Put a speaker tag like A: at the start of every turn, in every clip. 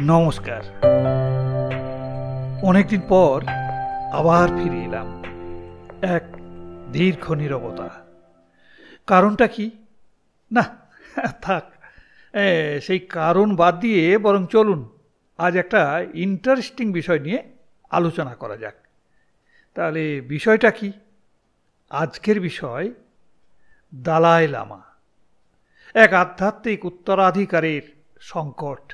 A: নমস্কার। অনেকদিন পর আবার ফিরে এলাম। এক দীর্ঘ নীরবতা। কারণটা কি? না, থাক, সেই কারণ বাদ দিয়ে বরং চলুন আজ একটা ইন্টারেস্টিং বিষয় নিয়ে আলোচনা করা যাক। তাহলে বিষয়টা কি? আজকের বিষয় দালাই লামা, এক আধ্যাত্মিক উত্তরাধিকারের সংকট।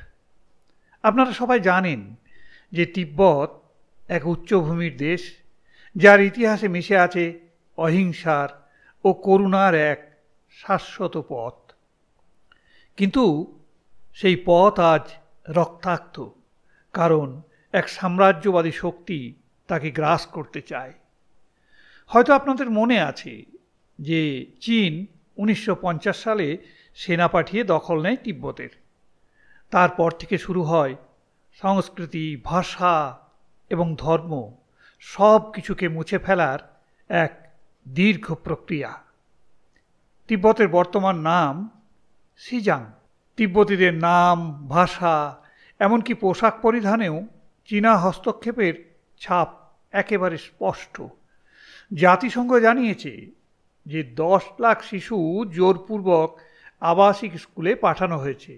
A: আপনারা সবাই জানেন যে তিব্বত এক উচ্চভূমির দেশ, যার ইতিহাসে মিশে আছে অহিংসার ও করুণার এক শাশ্বত পথ। কিন্তু সেই পথ আজ রক্তাক্ত, কারণ এক সাম্রাজ্যবাদী শক্তি তাকে গ্রাস করতে চায়। হয়তো আপনাদের মনে আছে যে চীন 1950 সালে সেনা পাঠিয়ে দখল নেয় তিব্বতের। তারপর থেকে শুরু হয় সংস্কৃতি, ভাষা এবং ধর্ম সব কিছুকে মুছে ফেলার এক দীর্ঘ প্রক্রিয়া। তিব্বতের বর্তমান নাম সিজাং। তিব্বতীদের নাম, ভাষা, এমনকি পোশাক পরিধানেও চীনা হস্তক্ষেপের ছাপ একেবারে স্পষ্ট। জাতিসংঘ জানিয়েছে যে 10 লাখ শিশু জোরপূর্বক আবাসিক স্কুলে পাঠানো হয়েছে।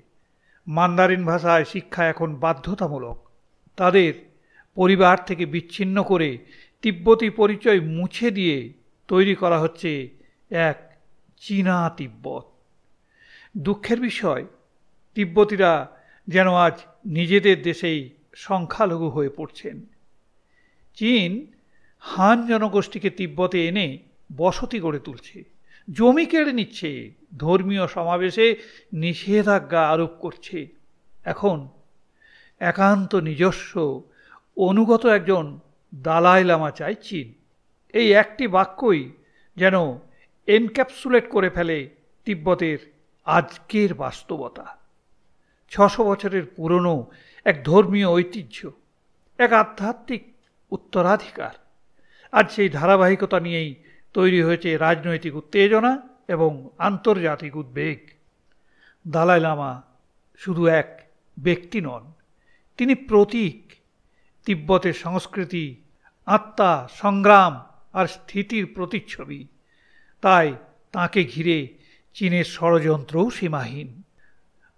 A: মান্দারিন ভাষায় শিক্ষা এখন বাধ্যতামূলক। তাদের পরিবার থেকে বিচ্ছিন্ন করে তিব্বতী পরিচয় মুছে দিয়ে তৈরি করা হচ্ছে এক চীনা তিব্বত। দুঃখের বিষয়, তিব্বতীরা যেন আজ নিজেদের দেশেই সংখ্যালঘু হয়ে পড়ছেন। চীন হান জনগোষ্ঠীকে তিব্বতে এনে বসতি গড়ে তুলছে, জমি কেড়ে নিচ্ছে, ধর্মীয় সমাবেশে নিষেধাজ্ঞা আরোপ করছে। এখন একান্ত নিজস্ব অনুগত একজন দালাই লামা চায় চীন। এই একটি বাক্যই যেন এনক্যাপসুলেট করে ফেলে তিব্বতের আজকের বাস্তবতা। 600 বছরের পুরনো এক ধর্মীয় ঐতিহ্য, এক আধ্যাত্মিক উত্তরাধিকার। আজ সেই ধারাবাহিকতা নিয়েই তৈরি হয়েছে রাজনৈতিক উত্তেজনা এবং আন্তর্জাতিক উদ্বেগ। দালাই লামা শুধু এক ব্যক্তি নন, তিনি প্রতীক, তিব্বতের সংস্কৃতি, আত্মা, সংগ্রাম আর স্থিতির প্রতিচ্ছবি। তাই তাঁকে ঘিরে চীনের ষড়যন্ত্রও সীমাহীন।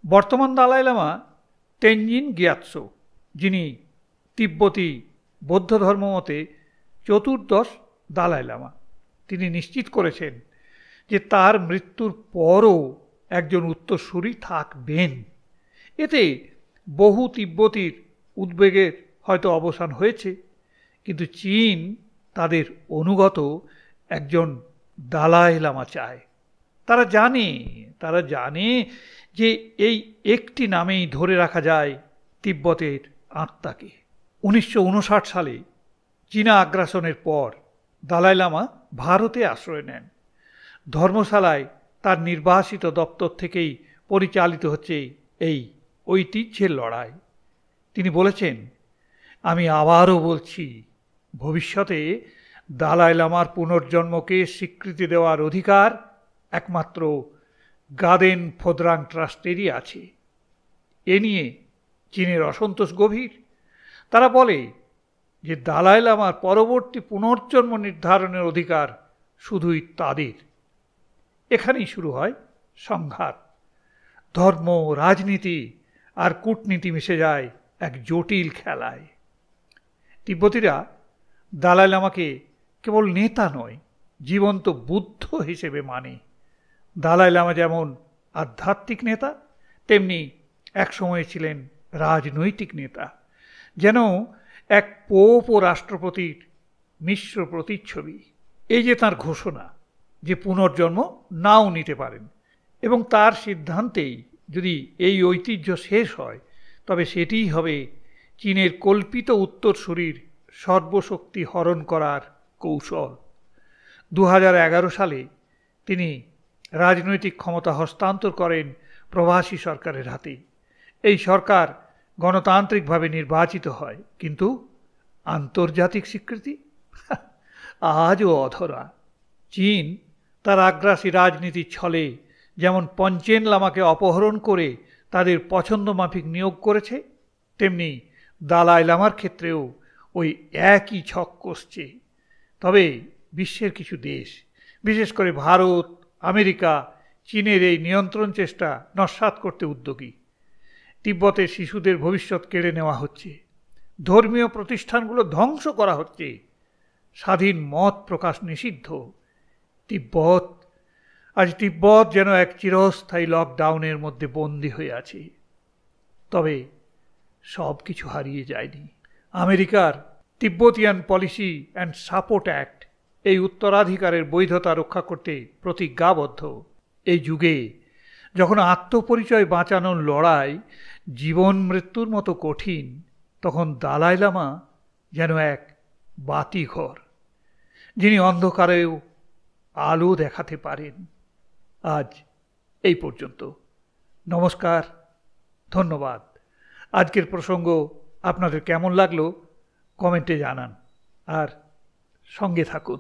A: বর্তমান দালাই লামা তেনজিন গ্যাতসো, যিনি তিব্বতী বৌদ্ধ ধর্মমতে চতুর্দশ দালাই লামা। তিনি নিশ্চিত করেছেন যে তার মৃত্যুর পরও একজন উত্তরসূরি থাকবেন। এতে বহু তিব্বতীর উদ্বেগের হয়তো অবসান হয়েছে, কিন্তু চীন তাদের অনুগত একজন দালাই লামা চায়। তারা জানে যে এই একটি নামেই ধরে রাখা যায় তিব্বতের আত্মাকে। 1959 সালে চীনা আগ্রাসনের পর দালাই লামা ভারতে আশ্রয় নেন। ধর্মশালায় তার নির্বাসিত দপ্তর থেকেই পরিচালিত হচ্ছে এই ঐতিহ্যের লড়াই। তিনি বলেছেন, আমি আবারও বলছি, ভবিষ্যতে দালাই লামার পুনর্জন্মকে স্বীকৃতি দেওয়ার অধিকার একমাত্র গাদেন ফোদ্রাং ট্রাস্টেরই আছে। এ নিয়ে চীনের অসন্তোষ গভীর। তারা বলে যে দালাই লামার পরবর্তী পুনর্জন্ম নির্ধারণের অধিকার শুধুই তাদের। এখানেই শুরু হয় সংঘাত। ধর্ম, রাজনীতি আর কূটনীতি মিশে যায় এক জটিল খেলায়। তিব্বতীরা দালাই লামাকে কেবল নেতা নয়, জীবন্ত বুদ্ধ হিসেবে মানে। দালাই লামা যেমন আধ্যাত্মিক নেতা, তেমনি একসময় ছিলেন রাজনৈতিক নেতা, যেন এক পোপ ও রাষ্ট্রপতির মিশ্র প্রতিচ্ছবি। এই যে তাঁর ঘোষণা যে পুনর্জন্ম নাও নিতে পারেন, এবং তার সিদ্ধান্তেই যদি এই ঐতিহ্য শেষ হয়, তবে সেটিই হবে চীনের কল্পিত উত্তরসূরির সর্বশক্তি হরণ করার কৌশল। 2011 সালে তিনি রাজনৈতিক ক্ষমতা হস্তান্তর করেন প্রবাসী সরকারের হাতে। এই সরকার গণতান্ত্রিকভাবে নির্বাচিত হয়, কিন্তু আন্তর্জাতিক স্বীকৃতি আজও অধরা। চীন তার আগ্রাসী রাজনীতির ছলে যেমন পঞ্চেন লামাকে অপহরণ করে তাদের পছন্দ মাফিক নিয়োগ করেছে, তেমনি দালাই লামার ক্ষেত্রেও ওই একই ছক কষছে। তবে বিশ্বের কিছু দেশ, বিশেষ করে ভারত, আমেরিকা, চীনের এই নিয়ন্ত্রণ চেষ্টা নস্যাৎ করতে উদ্যোগী। তিব্বতের শিশুদের ভবিষ্যৎ কেড়ে নেওয়া হচ্ছে, ধর্মীয় প্রতিষ্ঠানগুলো ধ্বংস করা হচ্ছে, স্বাধীন মত প্রকাশ নিষিদ্ধ। আজ তিব্বত যেন এক চিরস্থায়ী লকডাউনের মধ্যে বন্দী হয়ে আছে। তবে সব কিছু হারিয়ে যায়নি। আমেরিকার Tibetan policy and support act এই উত্তরাধিকারের বৈধতা রক্ষা করতে প্রতিজ্ঞাবদ্ধ। এই যুগে যখন আত্মপরিচয় বাঁচানোর লড়াই জীবন মৃত্যুর মতো কঠিন, তখন দালাই লামা যেন এক বাতিঘর, যিনি অন্ধকারেও আলো দেখাতে পারেন। আজ এই পর্যন্ত। নমস্কার, ধন্যবাদ। আজকের প্রসঙ্গ আপনাদের কেমন লাগলো কমেন্টে জানান, আর সঙ্গে থাকুন।